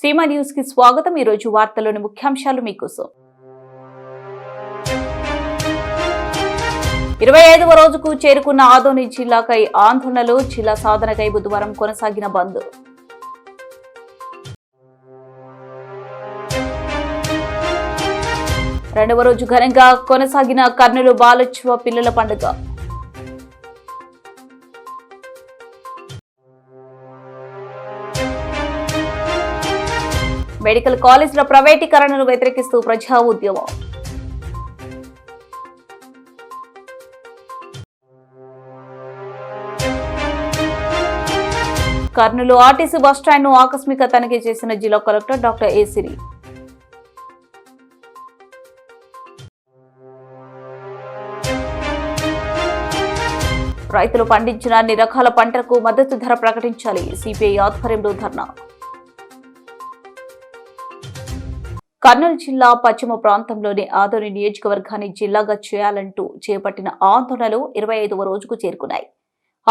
Seema news కి స్వాగతం। ఈ రోజు వార్తల్లోని ముఖ్యాంశాలు మీకోసం। 25వ రోజుకు చేరుకున్న ఆదోని జిల్లాకై ఆందోళనలు। జిల్లా సాధనకై బుధవారం కొనసాగిన బంద్। రెండవ రోజు ఘనంగా కొనసాగిన కర్నూలు బాలోత్సవ పిల్లల పండుగ। మెడికల్ కాలేజీల ప్రైవేటీకరణను వ్యతిరేకిస్తూ ప్రజా ఉద్యమం। కర్నూలు ఆర్టీసీ బస్టాండ్ ను ఆకస్మిక తనిఖీ చేసిన జిల్లా కలెక్టర్ డాక్టర్ ఏ సిరి। రైతులు పండించిన అన్ని రకాల పంటలకు మద్దతు ధర ప్రకటించాలి। సిపిఐ ఆధ్వర్యంలో ధర్నా। కర్నూలు జిల్లా పశ్చిమ ప్రాంతంలోని ఆదోని నియోజకవర్గాన్ని జిల్లాగా చేయాలంటూ చేపట్టిన ఆందోళనలు 25వ రోజుకు చేరుకున్నాయి।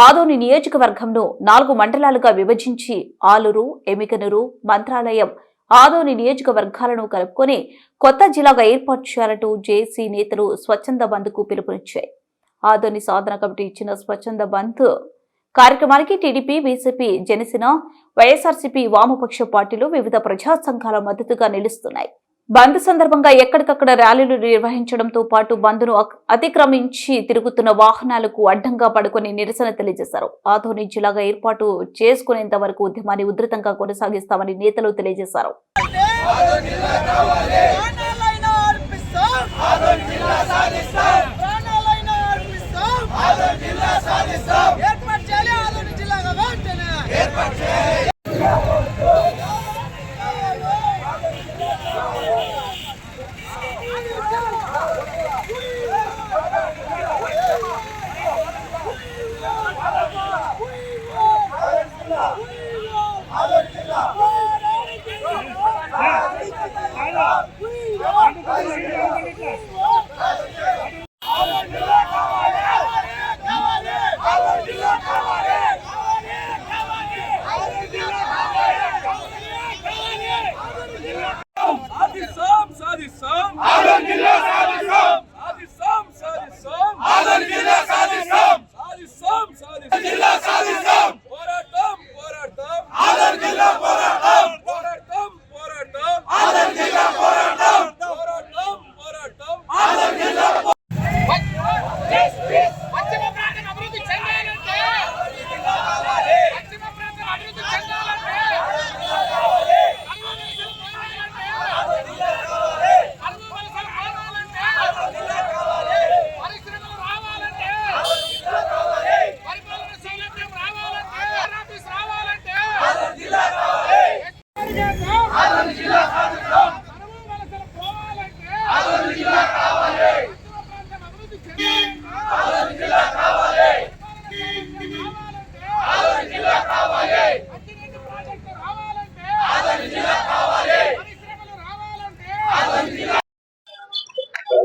ఆదోని నియోజకవర్గంను 4 మండలాలుగా విభజించి ఆలూరు, ఎమికనూరు, మంత్రాలయం, ఆదోని నియోజకవర్గాలను కలుపుకొని కొత్త జిల్లాగా ఏర్పాటు చేయాలంటూ జేఏసీ నేతలు స్వచ్ఛంద బంద్కు పిలుపునిచ్చాయి। ఆదోని సాధన కమిటీ ఇచ్చిన స్వచ్ఛంద బంద్ కార్యక్రమానికి టీడీపీ, బీజేపీ, జనసేన, వైఎస్ఆర్సీపీ, వామపక్ష పార్టీలు వివిధ ప్రజా సంఘాల మద్దతుగా నిలుస్తున్నాయి। బంద్ సందర్భంగా ఎక్కడికక్కడ ర్యాలీలు నిర్వహించడంతో పాటు బంద్ను అతిక్రమించి తిరుగుతున్న వాహనాలకు అడ్డంగా పడుకొని నిరసన తెలియజేశారు। ఆదోని జిల్లాగా ఏర్పాటు చేసుకునేంత వరకు ఉద్యమాన్ని ఉధృతంగా కొనసాగిస్తామని నేతలు తెలియజేశారు।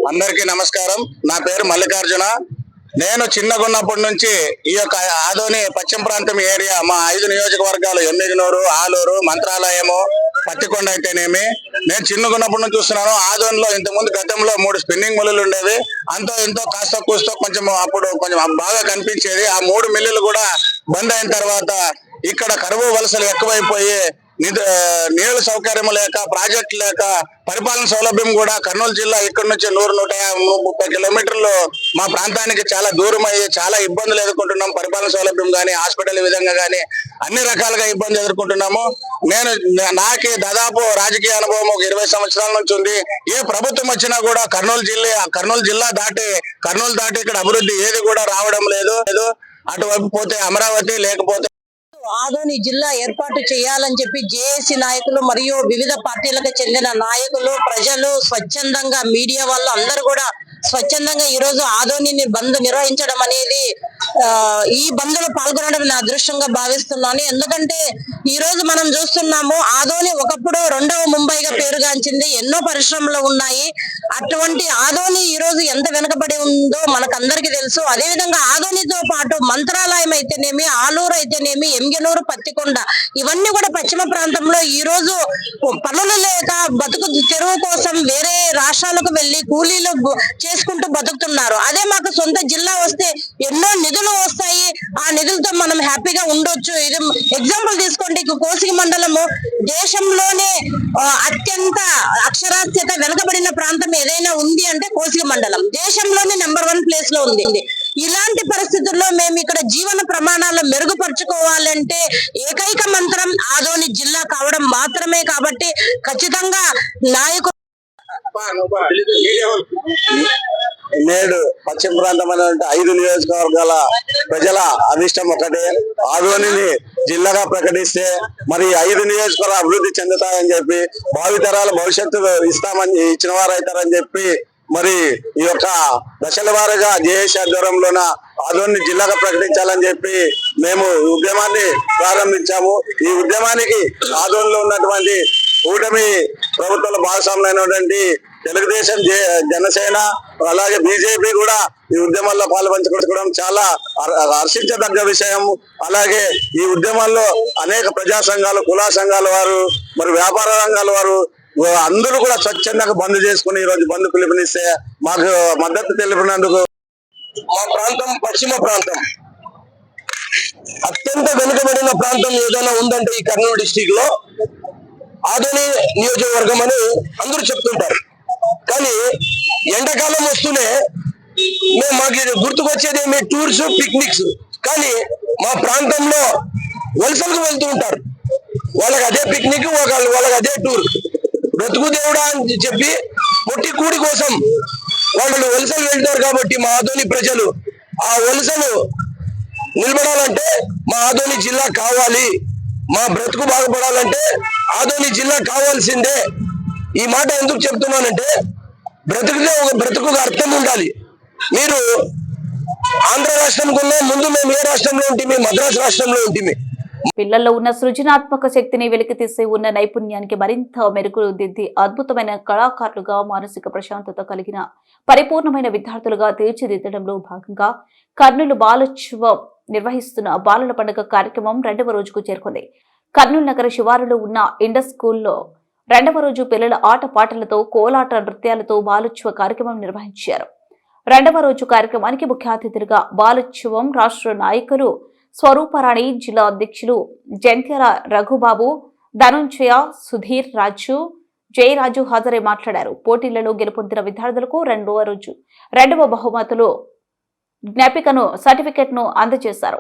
అందరికీ నమస్కారం। నా పేరు మల్లికార్జున। నేను చిన్నగున్నప్పటి నుంచి ఈ యొక్క ఆదోని పశ్చిమ ప్రాంతం ఏరియా మా 5 నియోజకవర్గాలు ఎమ్మిగనూరు, ఆలూరు, మంత్రాలయము, పత్తికొండ అయితేనేమి నేను చిన్నగున్నప్పటి నుంచి చూస్తున్నాను। ఆదోనిలో ఇంతకుముందు గతంలో 3 స్పిన్నింగ్ మిల్లులు ఉండేవి। అంతో ఎంతో కాస్త కూస్తో కొంచెం అప్పుడు కొంచెం బాగా కనిపించేది। ఆ 3 మిల్లులు కూడా బంద్ అయిన తర్వాత ఇక్కడ కరువు వలసలు ఎక్కువైపోయి నీళ్ల సౌకర్యం లేక, ప్రాజెక్టు లేక, పరిపాలన సౌలభ్యం కూడా కర్నూలు జిల్లా ఇక్కడ నుంచి 100-130 కిలోమీటర్లు మా ప్రాంతానికి చాలా దూరం అయ్యి చాలా ఇబ్బందులు ఎదుర్కొంటున్నాం। పరిపాలన సౌలభ్యం కానీ, హాస్పిటల్ విధంగా కానీ అన్ని రకాలుగా ఇబ్బంది ఎదుర్కొంటున్నాము। నాకే దాదాపు రాజకీయ అనుభవం ఒక 20 సంవత్సరాల నుంచి ఉంది। ఏ ప్రభుత్వం వచ్చినా కూడా కర్నూలు జిల్లా దాటి ఇక్కడ అభివృద్ధి ఏది కూడా రావడం లేదు। అటువైపు పోతే అమరావతి, లేకపోతే ఆదోని జిల్లా ఏర్పాటు చేయాలని చెప్పి జేఏసీ నాయకులు మరియు వివిధ పార్టీలకు చెందిన నాయకులు, ప్రజలు, స్వచ్ఛందంగా మీడియా వాళ్ళు అందరూ కూడా స్వచ్ఛందంగా ఈ రోజు ఆదోనిని బంద్ నిర్వహించడం అనేది ఈ బంద్లో పాల్గొనడం నా అదృష్టంగా భావిస్తున్నాను. ఎందుకంటే ఈ రోజు మనం చూస్తున్నాము ఆదోని ఒకప్పుడు రెండవ ముంబైగా పేరుగాంచింది. ఎన్నో పరిశ్రమలు ఉన్నాయి. అటువంటి ఆదోని ఈ రోజు ఎంత వెనుకబడి ఉందో మనకందరికీ తెలుసు. అదేవిధంగా ఆదోనితో పాటు మంత్రాలయం అయితేనేమి, ఆలూరు అయితేనేమి, ఎంగెనూరు, పత్తికొండ ఇవన్నీ కూడా పశ్చిమ ప్రాంతంలో ఈ రోజు పనులు లేక బతుకు తెరువు కోసం వేరే రాష్ట్రాలకు వెళ్లి కూలీలు చేసుకుంటూ బతుకుతున్నారు. అదే మాకు సొంత జిల్లా వస్తే ఎన్నో నిధులు వస్తాయి. ఆ నిధులతో మనం హ్యాపీగా ఉండొచ్చు. ఇది ఎగ్జాంపుల్ తీసుకోండి, కోసిగి మండలము దేశంలోనే అత్యంత అక్షరాస్యత వెనుకబడిన ప్రాంతం ఏదైనా ఉంది అంటే కోసిగి మండలం దేశంలోనే నెంబర్ 1 ప్లేస్ లో ఉంది. ఇలాంటి పరిస్థితుల్లో మేము ఇక్కడ జీవన ప్రమాణాలు మెరుగుపరుచుకోవాలంటే ఏకైక మంత్రం ఆదోని జిల్లా కావడం మాత్రమే. కాబట్టి ఖచ్చితంగా నాయకులు నేడు పశ్చిమ ప్రాంతం అనేటువంటి 5 నియోజకవర్గాల ప్రజల అభిష్టం ఒకటే, ఆదోనిని జిల్లాగా ప్రకటిస్తే మరి 5 నియోజకవర్గాలు అభివృద్ధి చెందుతాయని చెప్పి, భావితరాల భవిష్యత్తు ఇచ్చిన వారు అవుతారని చెప్పి మరి ఈ యొక్క దశల వారీగా జేఏసీ ఆధ్వర్యంలోన ఆదోని జిల్లాగా ప్రకటించాలని చెప్పి మేము ఉద్యమాన్ని ప్రారంభించాము. ఈ ఉద్యమానికి ఆదోనిలో ఉన్నటువంటి కూటమి ప్రభుత్వంలో భాగస్వాములైనటువంటి తెలుగుదేశం, జనసేన అలాగే బీజేపీ కూడా ఈ ఉద్యమాల్లో పాల్పంచుకోవడం చాలా హర్షించదగ్గ విషయం. అలాగే ఈ ఉద్యమాల్లో అనేక ప్రజా సంఘాలు, కుల సంఘాల వారు, మరి వ్యాపార రంగాల వారు అందరూ కూడా స్వచ్ఛందంగా బంద్ చేసుకుని ఈ రోజు బంద్ పిలుపునిస్తే మాకు మద్దతు తెలిపినందుకు. మా ప్రాంతం పశ్చిమ ప్రాంతం, అత్యంత వెనుకబడిన ప్రాంతం ఏదైనా ఉందంటే ఈ కర్నూలు డిస్టిక్ లో ఆదోని నియోజకవర్గం అని అందరూ చెప్తుంటారు. కానీ ఎండాకాలం వస్తూనే మాకు గుర్తుకొచ్చేది ఏమి టూర్స్, పిక్నిక్స్. కానీ మా ప్రాంతంలో వలసలకు వెళ్తూ ఉంటారు. వాళ్ళకి అదే పిక్నిక్, వాళ్ళకి అదే టూర్. బ్రతుకు దేవుడా అని చెప్పి పొట్టి కూడి కోసం వాళ్ళు వలసలు వెళ్తారు. కాబట్టి మా ఆదోని ప్రజలు ఆ వలసలు నిలబడాలంటే మా ఆదోని జిల్లా కావాలి. మా బ్రతుకు బాగుపడాలంటే ఆదోని జిల్లా కావాల్సిందే. ఈ మాట ఎందుకు చెప్తున్నానంటే బ్రతుకు అర్థం ఉండాలి. మీరు ఆంధ్ర రాష్ట్రంకు ముందు మేము ఏ రాష్ట్రంలో ఉంటుంది? మద్రాసు రాష్ట్రంలో ఉంటుంది. పిల్లల్లో ఉన్న సృజనాత్మక శక్తిని వెలికితీసి ఉన్న నైపుణ్యానికి మరింత మెరుగుదిద్ది అద్భుతమైన కళాకారులుగా, మానసిక ప్రశాంతత కలిగిన పరిపూర్ణమైన విద్యార్థులుగా తీర్చిదిద్దడంలో భాగంగా కర్నూలు బాలోత్సవం నిర్వహిస్తున్న బాలల పండుగ కార్యక్రమం 2వ రోజుకు చేరుకుంది. కర్నూలు నగర శివారులో ఉన్న ఇండస్ స్కూల్లో 2వ రోజు పిల్లల ఆట పాటలతో, కోలాట నృత్యాలతో బాలోత్సవ కార్యక్రమం నిర్వహించారు. 2వ రోజు కార్యక్రమానికి ముఖ్య అతిథులుగా బాలోత్సవం రాష్ట్ర నాయకులు స్వరూపరాణి, జిల్లా అధ్యక్షులు జంత్యాల రఘుబాబు, ధనుంజయ, సుధీర్ రాజు, జయరాజు హాజరై మాట్లాడారు. పోటీలలో గెలుపొందిన విద్యార్థులకు 2వ రోజు 2వ బహుమతులు జ్ఞాపికను, సర్టిఫికెట్ను అందజేశారు.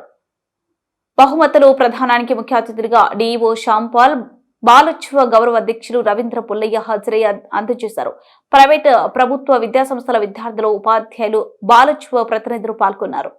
బహుమతులు ప్రధానానికి ముఖ్య అతిథులుగా డిఈఓ శ్యాంపాల్, బాలోత్సవ గౌరవ అధ్యక్షులు రవీంద్ర పుల్లయ్య హాజరై అందజేశారు. ప్రైవేటు, ప్రభుత్వ విద్యాసంస్థల విద్యార్థులు, ఉపాధ్యాయులు, బాలోత్సవ ప్రతినిధులు పాల్గొన్నారు.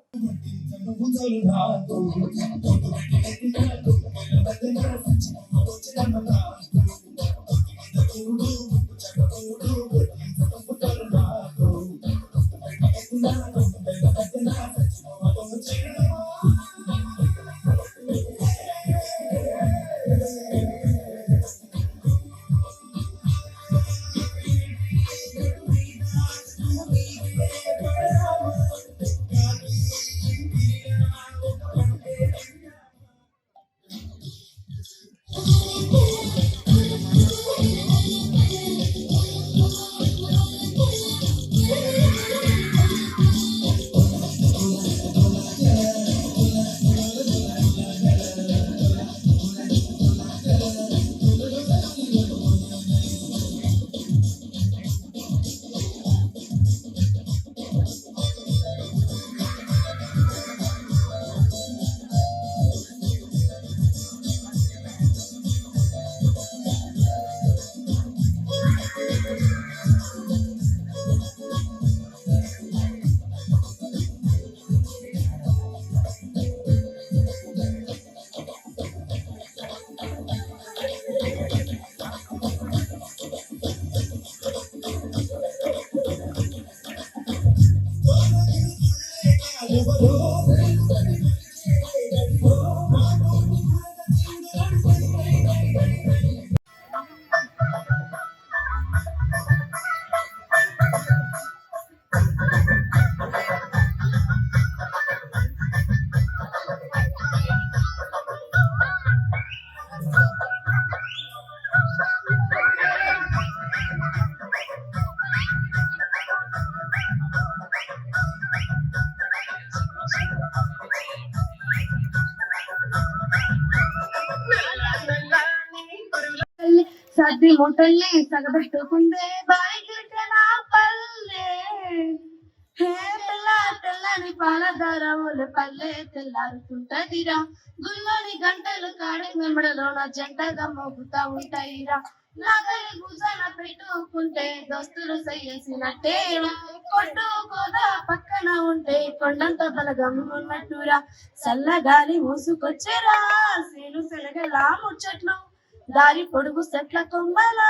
సర్ది మూటల్ని సగబెట్టుకుందే బాయికి నా పల్లె హే పిల్ల తెల్లని పాలధారవుల పల్లె తెల్లారుతుంటదిరా గుల్లోని గంటలు కాడి మెమడలోన జంటగా మోగుతా ఉంటాయిరా నాగలి భుజాన పెట్టుకుంటే దోస్తులు సయ్యేసినట్టేరా కొట్టు కోదా పక్కన ఉంటే కొండంత బలగం ఉన్నట్టురా చల్లగాలి మూసుకొచ్చేరా సీను సెలగలా ముచ్చట్లు దారి పొడుగు చెట్ల కొమ్మల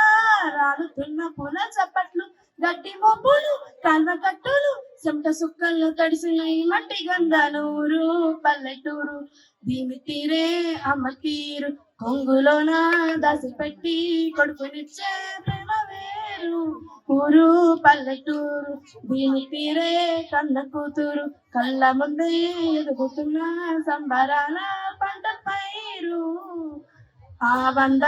రాలుతున్న పూల చప్పట్లు గట్టి మొబ్బులు కాల్వ కట్టులు చెమట సుక్కల్లో తడిసిన ఈ మట్టి గంధనూరు పల్లెటూరు దీని తీరే అమ్మ తీరు కొంగులోన దాసి పెట్టి కొడుకునిచ్చే ప్రేమ వేరు ఊరు పల్లెటూరు దీని తీరే కన్న కూతురు కళ్ళ ముందే ఎదుగుతున్న సంబరాల పంట పైరు ఆ వంద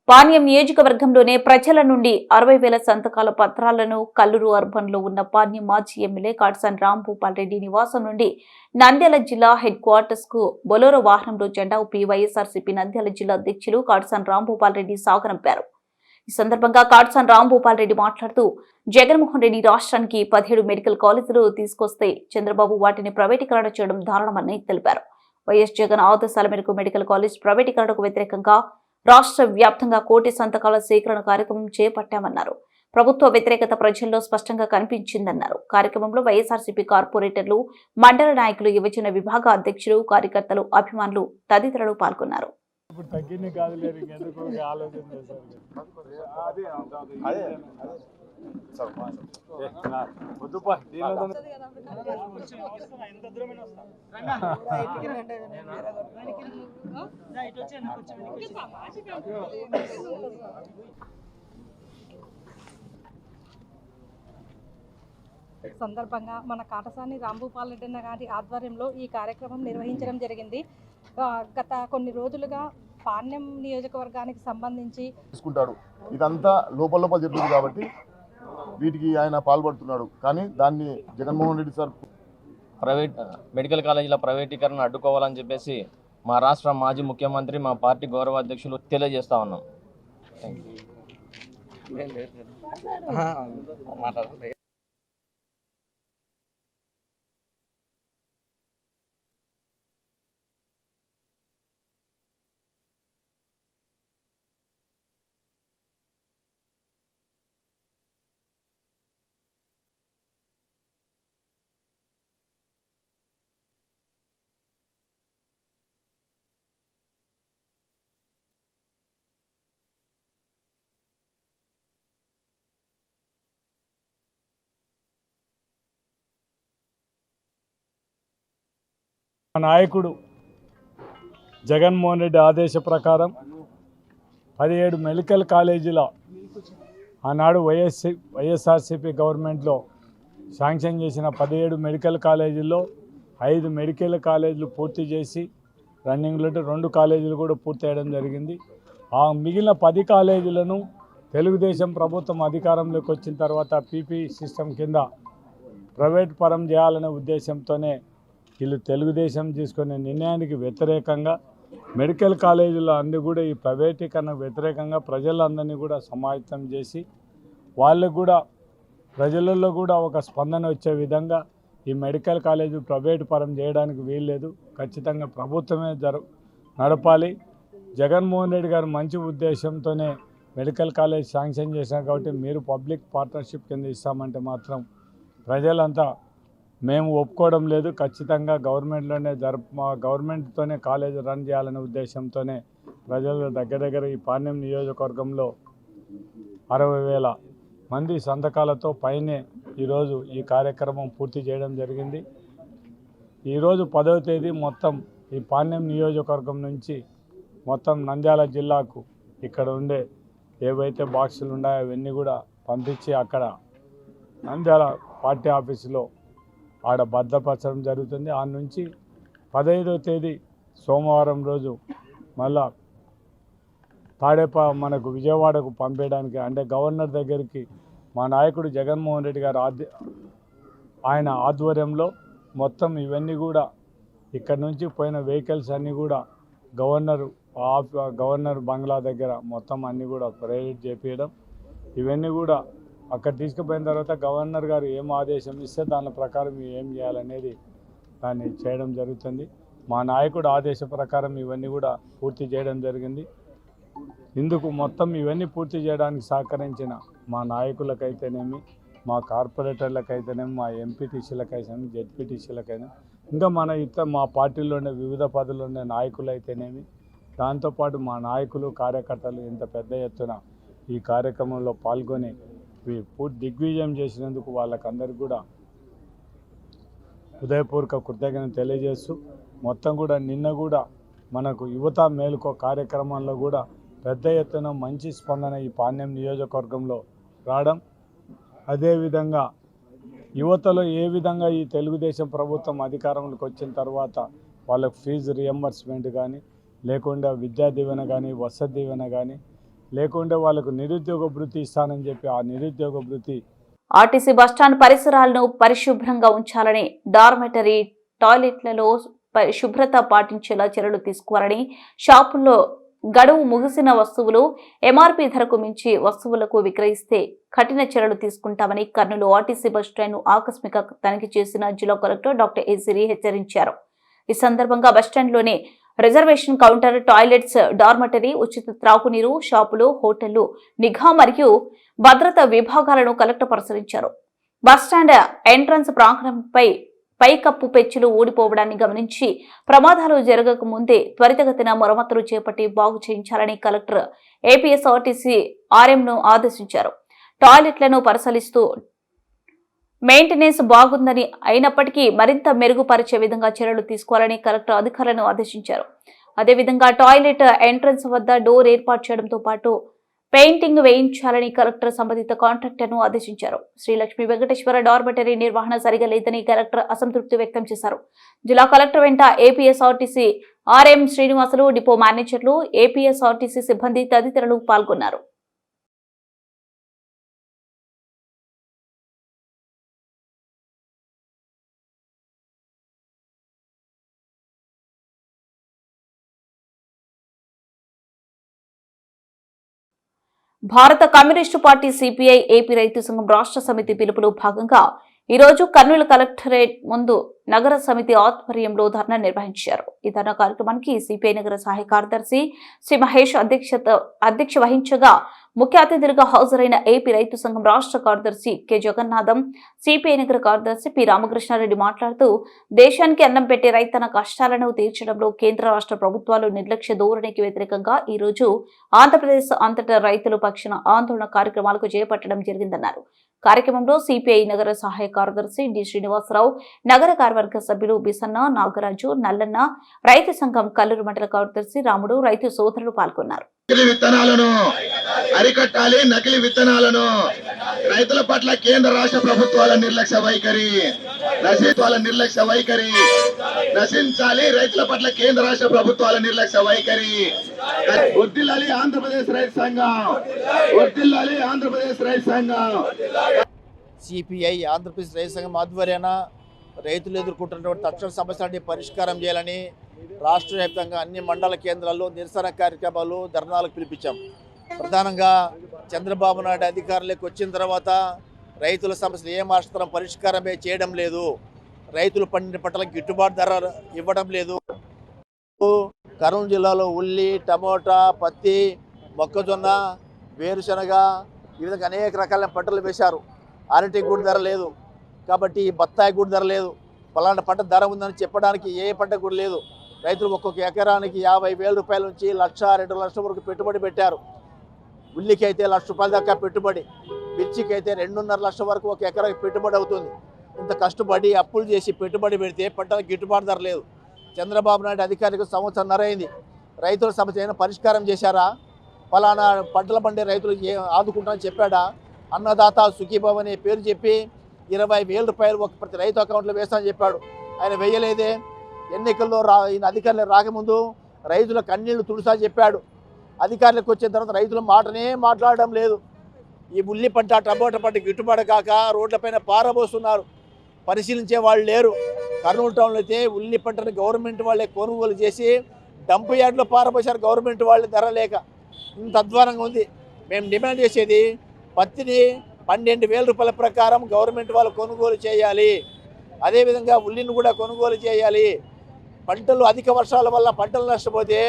పాణ్యం నియోజకవర్గంలోనే ప్రజల నుండి 60,000 సంతకాల పత్రాలను కల్లూరు అర్బన్ లో ఉన్న పాణ్యం మాజీ ఎమ్మెల్యే కాట్సాని రాంభూపాల్ రెడ్డి నివాసం నుండి నంద్యాల జిల్లా హెడ్ క్వార్టర్స్ కు బొలెరో వాహనంలో జెండా ఊపి వైఎస్ఆర్సీపీ నంద్యాల జిల్లా అధ్యక్షులు కాట్సాని రాంభూపాల్ రెడ్డి సాగనంపారు. ఈ సందర్భంగా కాట్సాని రాంభూపాల్ రెడ్డి మాట్లాడుతూ జగన్మోహన్ రెడ్డి రాష్ట్రానికి 17 మెడికల్ కాలేజీలు తీసుకొస్తే చంద్రబాబు వాటిని ప్రైవేటీకరణ చేయడం దారుణమని తెలిపారు. వైఎస్ జగన్ ఆదేశాల మేరకు మెడికల్ కాలేజ్ ప్రైవేటీకరణకు వ్యతిరేకంగా రాష్ట్ర వ్యాప్తంగా 1 కోటి సంతకాల సేకరణ కార్యక్రమం చేపట్టామన్నారు. ప్రభుత్వ వ్యతిరేకత ప్రజల్లో స్పష్టంగా కనిపించిందన్నారు. కార్యక్రమంలో వైఎస్ఆర్సీపీ కార్పొరేటర్లు, మండల నాయకులు, యువజన విభాగ అధ్యక్షులు, కార్యకర్తలు, అభిమానులు తదితరులు పాల్గొన్నారు. సందర్భంగా మన కాటసాని రాంభూపాల్ రెడ్డి గారి ఆధ్వర్యంలో ఈ కార్యక్రమం నిర్వహించడం జరిగింది. గత కొన్ని రోజులుగా పాణ్యం నియోజకవర్గానికి సంబంధించి తీసుకుంటాడు. ఇదంతా లోపల జరుగుతుంది కాబట్టి వీటికి ఆయన పాల్పడుతున్నాడు. కానీ దాన్ని Jaganmohan Reddy sir private medical కాలేజీల ప్రైవేటీకరణ అడ్డుకోవాలని చెప్పేసి మా రాష్ట్ర మాజీ ముఖ్యమంత్రి మా పార్టీ గౌరవ అధ్యక్షులు తెలియజేస్తా ఉన్నాం. నాయకుడు జగన్మోహన్ రెడ్డి ఆదేశ ప్రకారం 17 మెడికల్ కాలేజీల ఆనాడు వైఎస్ఆర్సీపీ గవర్నమెంట్లో శాంక్షన్ చేసిన 17 మెడికల్ కాలేజీల్లో 5 మెడికల్ కాలేజీలు పూర్తి చేసి రన్నింగ్లో 2 కాలేజీలు కూడా పూర్తి చేయడం జరిగింది. ఆ మిగిలిన 10 కాలేజీలను తెలుగుదేశం ప్రభుత్వం అధికారంలోకి వచ్చిన తర్వాత పీపీ సిస్టమ్ కింద ప్రైవేట్ పరం చేయాలనే ఉద్దేశంతోనే వీళ్ళు తెలుగుదేశం తీసుకునే నిర్ణయానికి వ్యతిరేకంగా మెడికల్ కాలేజీలో అన్నీ కూడా ఈ ప్రైవేటీకరణకు వ్యతిరేకంగా ప్రజలందరినీ కూడా సమాయత్తం చేసి వాళ్ళకు కూడా ప్రజలలో కూడా ఒక స్పందన వచ్చే విధంగా ఈ మెడికల్ కాలేజీ ప్రైవేట్ పరం చేయడానికి వీల్లేదు, ఖచ్చితంగా ప్రభుత్వమే నడపాలి. జగన్మోహన్ రెడ్డి గారు మంచి ఉద్దేశంతోనే మెడికల్ కాలేజ్ శాంక్షన్ చేశారు కాబట్టి మీరు పబ్లిక్ పార్ట్నర్షిప్ కింద ఇస్తామంటే మాత్రం ప్రజలంతా మేము ఒప్పుకోవడం లేదు. ఖచ్చితంగా గవర్నమెంట్లోనే గవర్నమెంట్తోనే కాలేజ్ రన్ చేయాలనే ఉద్దేశంతోనే ప్రజలు దగ్గర ఈ పాణ్యం నియోజకవర్గంలో 60,000 మంది సంతకాలతో పైనే ఈరోజు ఈ కార్యక్రమం పూర్తి చేయడం జరిగింది. ఈరోజు 10వ తేదీ మొత్తం ఈ పాణ్యం నియోజకవర్గం నుంచి మొత్తం నంద్యాల జిల్లాకు ఇక్కడ ఉండే ఏవైతే బాక్సులు ఉన్నాయో అవన్నీ కూడా పంపించి అక్కడ నంద్యాల పార్టీ ఆఫీసులో ఆడ భద్రపరచడం జరుగుతుంది. ఆ నుంచి 15వ తేదీ సోమవారం రోజు మళ్ళా మనకు విజయవాడకు పంపేయడానికి అంటే గవర్నర్ దగ్గరికి మా నాయకుడు జగన్మోహన్ రెడ్డి గారు ఆయన ఆధ్వర్యంలో మొత్తం ఇవన్నీ కూడా ఇక్కడ నుంచి పోయిన వెహికల్స్ అన్నీ కూడా గవర్నర్ బంగ్లా దగ్గర మొత్తం అన్నీ కూడా ప్రైవేట్ చేపించడం, ఇవన్నీ కూడా అక్కడ తీసుకుపోయిన తర్వాత గవర్నర్ గారు ఏం ఆదేశం ఇస్తే దాని ప్రకారం ఏం చేయాలనేది దాన్ని చేయడం జరుగుతుంది. మా నాయకుడు ఆదేశ ప్రకారం ఇవన్నీ కూడా పూర్తి చేయడం జరిగింది. ఇందుకు మొత్తం ఇవన్నీ పూర్తి చేయడానికి సహకరించిన మా నాయకులకైతేనేమి, మా కార్పొరేటర్లకైతేనేమి, మా ఎంపీటీసీలకైతేనేమి, జెడ్పీటీసీలకైనా ఇంకా మా పార్టీలో ఉండే వివిధ పదవులు ఉండే నాయకులు అయితేనేమి, దాంతోపాటు మా నాయకులు కార్యకర్తలు ఇంత పెద్ద ఎత్తున ఈ కార్యక్రమంలో పాల్గొని దిగ్విజయం చేసినందుకు వాళ్ళకందరికీ కూడా హృదయపూర్వక కృతజ్ఞతలు తెలియజేస్తూ మొత్తం కూడా నిన్న కూడా మనకు యువత మేలుకో కార్యక్రమంలో కూడా పెద్ద ఎత్తున మంచి స్పందన ఈ పాణ్యం నియోజకవర్గంలో రావడం, అదేవిధంగా యువతలో ఏ విధంగా ఈ తెలుగుదేశం ప్రభుత్వం అధికారంలోకి వచ్చిన తర్వాత వాళ్ళకు ఫీజు రియంబర్స్మెంట్ కానీ, లేకుండా విద్యా దీవెన కానీ, వసతి దీవెన కానీ, లేకుంటే వాళ్ళకు నిరుద్యోగ భృతి ఇస్తానని చెప్పి ఆ నిరుద్యోగ భృతి. ఆర్టీసీ బస్టాండ్ పరిసరాలను పరిశుభ్రంగా ఉంచాలని, డార్మెటరీ టాయిలెట్లలో శుభ్రత పాటించేలా చర్యలు తీసుకోవాలని, షాపుల్లో గడువు ముగిసిన వస్తువులు ఎంఆర్పీ ధరకు మించి వస్తువులకు విక్రయిస్తే కఠిన చర్యలు తీసుకుంటామని కర్నూలు ఆర్టీసీ బస్టాండ్ ను ఆకస్మిక తనిఖీ చేసిన జిల్లా కలెక్టర్ డాక్టర్ ఏసిరి హెచ్చరించారు. ఈ సందర్భంగా బస్టాండ్లోని రిజర్వేషన్ కౌంటర్, టాయిలెట్స్, డార్మెటరీ, ఉచిత త్రాగునీరు, షాపులు, హోటళ్లు నిఘా మరియు భద్రతా విభాగాలను కలెక్టర్ పరిశీలించారు. బస్టాండ్ ఎంట్రన్స్ ప్రాంగణంపై పైకప్పు పెచ్చులు ఊడిపోవడాన్ని గమనించి ప్రమాదాలు జరగక ముందే త్వరితగతిన మరమ్మతులు చేపట్టి బాగు చేయించాలని కలెక్టర్ ఏపీఎస్ఆర్టీసీ ఆర్ఎంను ఆదేశించారు. టాయిలెట్లను పరిశీలిస్తూ మెయింటెనెన్స్ బాగుందని అయినప్పటికీ మరింత మెరుగుపరిచే విధంగా చర్యలు తీసుకోవాలని కలెక్టర్ అధికారులను ఆదేశించారు. అదేవిధంగా టాయిలెట్ ఎంట్రన్స్ వద్ద డోర్ ఏర్పాటు చేయడంతో పాటు పెయింటింగ్ వేయించాలని కలెక్టర్ సంబంధిత కాంట్రాక్టర్ను ఆదేశించారు. శ్రీ లక్ష్మీ వెంకటేశ్వర డార్మెటరీ నిర్వహణ సరిగా లేదని కలెక్టర్ అసంతృప్తి వ్యక్తం చేశారు. జిల్లా కలెక్టర్ వెంట ఏపీఎస్ఆర్టీసీ ఆర్ఎం శ్రీనివాసులు, డిపో మేనేజర్లు, ఏపీఎస్ఆర్టీసీ సిబ్బంది తదితరులు పాల్గొన్నారు. భారత కమ్యూనిస్టు పార్టీ సిపిఐ ఏపీ రైతు సంఘం రాష్ట్ర సమితి పిలుపులో భాగంగా ఈరోజు కర్నూలు కలెక్టరేట్ ముందు నగర సమితి ఆధ్వర్యంలో ధర్నా నిర్వహించారు. ఈ ధర్నా కార్యక్రమానికి సిపిఐ నగర సహాయ కార్యదర్శి శ్రీ మహేష్ అధ్యక్ష వహించగా ముఖ్య అతిథులుగా హాజరైన ఏపీ రైతు సంఘం రాష్ట్ర కార్యదర్శి కె జగన్నాథం, సిపిఐ నగర కార్యదర్శి పి రామకృష్ణారెడ్డి మాట్లాడుతూ దేశానికి అన్నం పెట్టే రైతన్న కష్టాలను తీర్చడంలో కేంద్ర రాష్ట్ర ప్రభుత్వాలు నిర్లక్ష్య ధోరణికి వ్యతిరేకంగా ఈ రోజు ఆంధ్రప్రదేశ్ అంతటా రైతుల పక్షాన ఆందోళన కార్యక్రమాలకు చేపట్టడం జరిగిందన్నారు. కార్యక్రమంలో సిపిఐ నగర సహాయ కార్యదర్శి డి శ్రీనివాసరావు, నగర కార్యవర్గ సభ్యులు బిసన్న, నాగరాజు, నల్లన్న, రైతు సంఘం కల్లూరు మండల కార్యదర్శి రాముడు, రైతు సోదరులు పాల్గొన్నారు. విత్తనాలను అరికట్టాలి. నకిలీ విత్తనాలను రైతుల పట్ల కేంద్ర రాష్ట్ర ప్రభుత్వాల నిర్లక్ష్య వైఖరి నశించాలి. రైతుల పట్ల కేంద్ర రాష్ట్ర ప్రభుత్వాల నిర్లక్ష్య వైఖరి. వర్ధిల్లాలి ఆంధ్రప్రదేశ్ రైతు సంఘం, వర్ధిల్లాలి ఆంధ్రప్రదేశ్ రైతు సంఘం. సిపిఐ ఆంధ్రప్రదేశ్ రైతు సంఘం ఆధ్వర్యాన రైతులు ఎదుర్కొంటున్నటువంటి తక్షణ సమస్యలని పరిష్కారం చేయాలని రాష్ట్ర వ్యాప్తంగా అన్ని మండల కేంద్రాల్లో నిరసన కార్యక్రమాలు, ధర్నాలకు పిలిపించాం. ప్రధానంగా చంద్రబాబు నాయుడు అధికారులకు వచ్చిన తర్వాత రైతుల సమస్యలు ఏమాత్రం పరిష్కారమే చేయడం లేదు. రైతులు పండిన పంటలకు గిట్టుబాటు ధర ఇవ్వడం లేదు. కర్నూలు జిల్లాలో ఉల్లి, టమోటా, పత్తి, మొక్కజొన్న, వేరుశనగ ఈ విధంగా అనేక రకాలైన పంటలు వేశారు. అరటి కూడా ధర లేదు, కాబట్టి బత్తాయి కూడా ధర లేదు. పలానా పంట ధర ఉందని చెప్పడానికి ఏ పంట కూడా లేదు. రైతులు ఒక్కొక్క ఎకరానికి 50,000 రూపాయల నుంచి 1,00,000, 2 లక్షల వరకు పెట్టుబడి పెట్టారు. ఉల్లికి అయితే 1,00,000 రూపాయల దాకా పెట్టుబడి, మిర్చికి అయితే 2.5 లక్షల వరకు ఒక ఎకరాకి పెట్టుబడి అవుతుంది. ఇంత కష్టపడి అప్పులు చేసి పెట్టుబడి పెడితే పంటలకు గిట్టుబాటు ధర లేదు. చంద్రబాబు నాయుడు అధికారికి సంవత్సరంన్నర అయింది. రైతుల సమస్య అయినా పరిష్కారం చేశారా? పలానా పంటల పండే రైతులు ఆదుకుంటామని చెప్పాడా? అన్నదాత సుఖీభావ్ అనే పేరు చెప్పి 20,000 రూపాయలు ఒక ప్రతి రైతు అకౌంట్లో వేస్తామని చెప్పాడు. ఆయన వేయలేదే. ఎన్నికల్లో ఈయన అధికారులు రాకముందు రైతుల కన్నీళ్లు తుడుసా చెప్పాడు. అధికారులకు వచ్చిన తర్వాత రైతుల మాటనే మాట్లాడడం లేదు. ఈ ఉల్లి పంట, టమోటా పంట గిట్టుబాటు కాక రోడ్లపైన పారబోస్తున్నారు. పరిశీలించే వాళ్ళు లేరు. కర్నూలు టౌన్లో అయితే ఉల్లి పంటను గవర్నమెంట్ వాళ్ళే కొనుగోలు చేసి డంప్ యార్డ్లో పారబోసారు. గవర్నమెంట్ వాళ్ళే ధర లేక ఇంత అధ్వానంగా ఉంది. మేము డిమాండ్ చేసేది పత్తిని 12,000 రూపాయల ప్రకారం గవర్నమెంట్ వాళ్ళు కొనుగోలు చేయాలి. అదేవిధంగా ఉల్లిని కూడా కొనుగోలు చేయాలి. పంటలు అధిక వర్షాల వల్ల పంటలు నష్టపోతే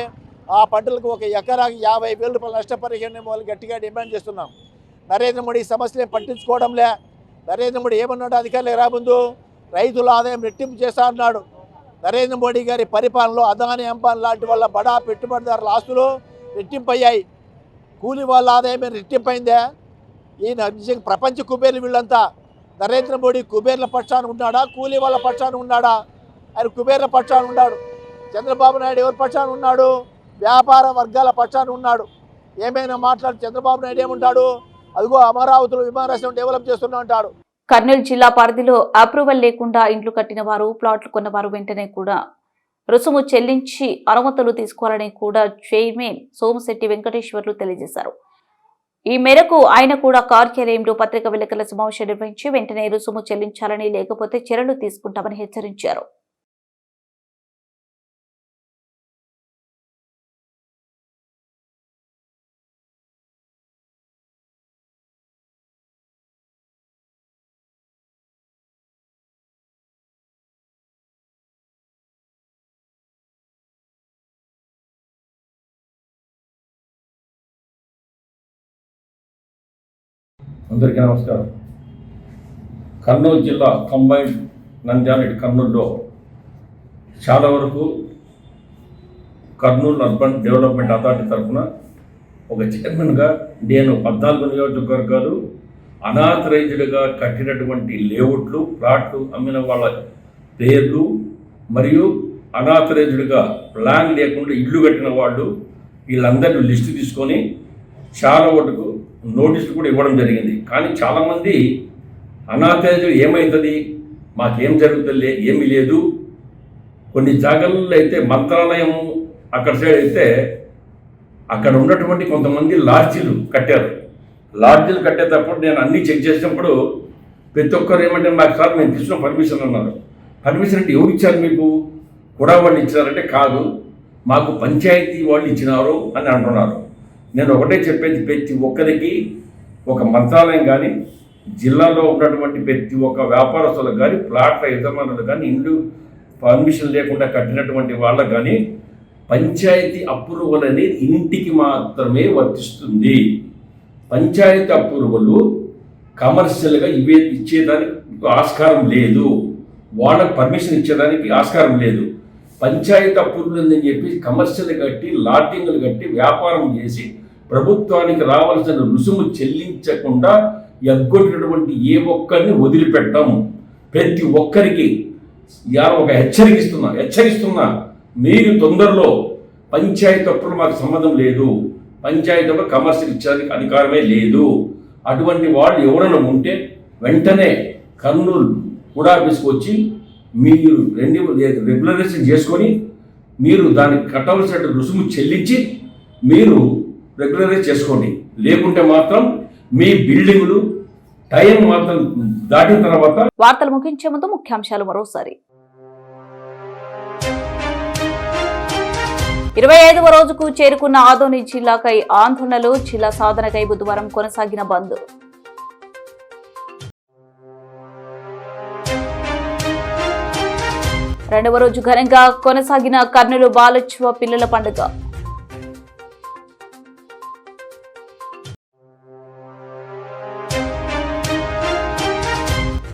ఆ పంటలకు ఒక ఎకరాకి 50,000 రూపాయల నష్టపరిహారం వాళ్ళు గట్టిగా డిమాండ్ చేస్తున్నాం. నరేంద్ర మోడీ సమస్యలు పట్టించుకోవడంలే. నరేంద్ర మోడీ ఏమన్నాడు అధికారులు రాముందు? రైతుల ఆదాయం రెట్టింపు చేస్తా అన్నాడు. నరేంద్ర మోడీ గారి పరిపాలనలో అదాని, అంబానీ లాంటి వాళ్ళ బడా పెట్టుబడిదారుల ఆస్తులు రెట్టింపు అయ్యాయి. కూలి వాళ్ళ ఆదాయం రెట్టింపైందే. ఈయన నిజంగా ప్రపంచ కుబేర్లు వీళ్ళంతా. నరేంద్ర మోడీ కుబేర్ల పక్షాన ఉన్నాడా? కూలీ వాళ్ళ పక్షాన ఉన్నాడా? ఆయన కుబేర్ల పక్షాన ఉన్నాడు. చంద్రబాబు నాయుడు ఎవరి పక్షాన ఉన్నాడు? వ్యాపార వర్గాల పక్షాన ఉన్నాడు. ఏమైనా మాట్లాడు చంద్రబాబు నాయుడు ఏముంటాడు? అదిగో అమరావతిలో విమానాశ్రయం డెవలప్ చేస్తున్నా అంటాడు. కర్నూలు జిల్లా పరిధిలో అప్రూవల్ లేకుండా ఇండ్లు కట్టిన వారు, ప్లాట్లు కొన్నవారు వెంటనే కూడా రుసుము చెల్లించి అనుమతులు తీసుకోవాలని కూడా చైర్మన్ సోమశెట్టి వెంకటేశ్వర్లు తెలియజేశారు. ఈ మేరకు ఆయన కూడా కార్యాలయంలో పత్రికా విలేకరుల సమావేశం నిర్వహించి వెంటనే రుసుము చెల్లించాలని, లేకపోతే చర్యలు తీసుకుంటామని హెచ్చరించారు. అందరికీ నమస్కారం. కర్నూలు జిల్లా కంబైన్డ్ నంద్యాల కర్నూలులో చాలా వరకు కర్నూలు అర్బన్ డెవలప్మెంట్ అథారిటీ తరఫున ఒక చైర్మన్గా నేను 14 నియోజకవర్గాలు అనాథరైజ్డ్గా కట్టినటువంటి లేఅవుట్లు, ప్లాట్లు అమ్మిన వాళ్ళ పేర్లు మరియు అనాథరైజ్డ్గా ప్లాన్ లేకుండా ఇల్లు కట్టిన వాళ్ళు వీళ్ళందరినీ లిస్టు తీసుకొని చాలా వరకు నోటీసులు కూడా ఇవ్వడం జరిగింది. కానీ చాలామంది అనాథరైజ్డ్ ఏమవుతుంది, మాకేం జరుగుతుంది, ఏమీ లేదు. కొన్ని జాగాల్లో అయితే మంత్రాలయం అక్కడ సైడ్ అయితే అక్కడ ఉన్నటువంటి కొంతమంది లాడ్జీలు కట్టారు. లాడ్జీలు కట్టేటప్పుడు నేను అన్నీ చెక్ చేసినప్పుడు ప్రతి ఒక్కరు ఏమంటే నాకు సార్ మేము తీసుకున్న పర్మిషన్ అన్నారు. పర్మిషన్ అంటే ఎవరు ఇచ్చారు మీకు, కూడా వాళ్ళు ఇచ్చారంటే కాదు మాకు పంచాయతీ వాళ్ళు ఇచ్చినారు అని అంటున్నారు. నేను ఒకటే చెప్పేది, ప్రతి ఒక్కరికి ఒక మంత్రాలయం కానీ జిల్లాలో ఉన్నటువంటి ప్రతి ఒక్క వ్యాపారస్తులకు కానీ ప్లాట్ల యజమానులకు కానీ ఇండ్లు పర్మిషన్ లేకుండా కట్టినటువంటి వాళ్ళకు కానీ పంచాయతీ అప్రూవల్ అనేది ఇంటికి మాత్రమే వర్తిస్తుంది. పంచాయతీ అప్రూవల్ కమర్షియల్గా ఇచ్చేదానికి ఆస్కారం లేదు, వాళ్ళకు పర్మిషన్ ఇచ్చేదానికి ఆస్కారం లేదు. పంచాయతీ అప్రూవల్ అని చెప్పి కమర్షియల్ కట్టి లాటింగ్లు కట్టి వ్యాపారం చేసి ప్రభుత్వానికి రావాల్సిన రుసుము చెల్లించకుండా ఎగ్గొట్టినటువంటి ఏ ఒక్కరిని వదిలిపెట్టాము. ప్రతి ఒక్కరికి ఒక హెచ్చరిస్తున్నా మీరు తొందరలో పంచాయతీ అప్పుడు మాకు సంబంధం లేదు, పంచాయతీలో కమర్షియల్ ఇచ్చడానికి అధికారమే లేదు. అటువంటి వాళ్ళు ఎవరైనా ఉంటే వెంటనే కర్నూలు కూడా ఆఫీస్కి వచ్చి మీరు రెగ్యులరైజేషన్ చేసుకొని మీరు దానికి కట్టవలసిన రుసుము చెల్లించి మీరు రెగ్యులరైజ్ చేసుకోండి. లేకుంటే మాత్రం మీ బిల్డింగులు టైం మాత్రం దాటిన తర్వాత. వార్తలు ముగించే ముందు ముఖ్యాంశాలు మరోసారి. 25వ రోజుకు చేరుకున్న ఆదోని జిల్లాకై ఆందోళనలు, జిల్లా సాధనకై బుధవారం కొనసాగిన బంద్. రెండవ రోజు ఘనంగా కొనసాగిన కర్నూలు బాలోత్సవ పిల్లల పండుగ.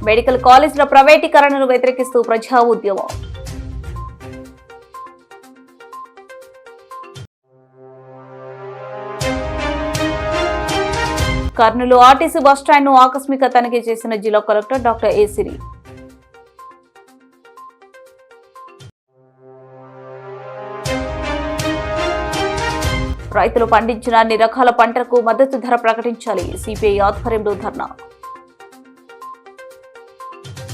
మెడికల్ కాలేజీల ప్రైవేటీకరణను వ్యతిరేకిస్తూ ప్రజా ఉద్యమం. కర్నూలు ఆర్టీసీ బస్టాండ్ను ఆకస్మిక తనిఖీ చేసిన జిల్లా కలెక్టర్ డాక్టర్ ఏ సిరి. రైతులు పండించిన అన్ని రకాల పంటలకు మద్దతు ధర ప్రకటించాలి, సిపిఐ ఆధ్వర్యంలో ధర్నా.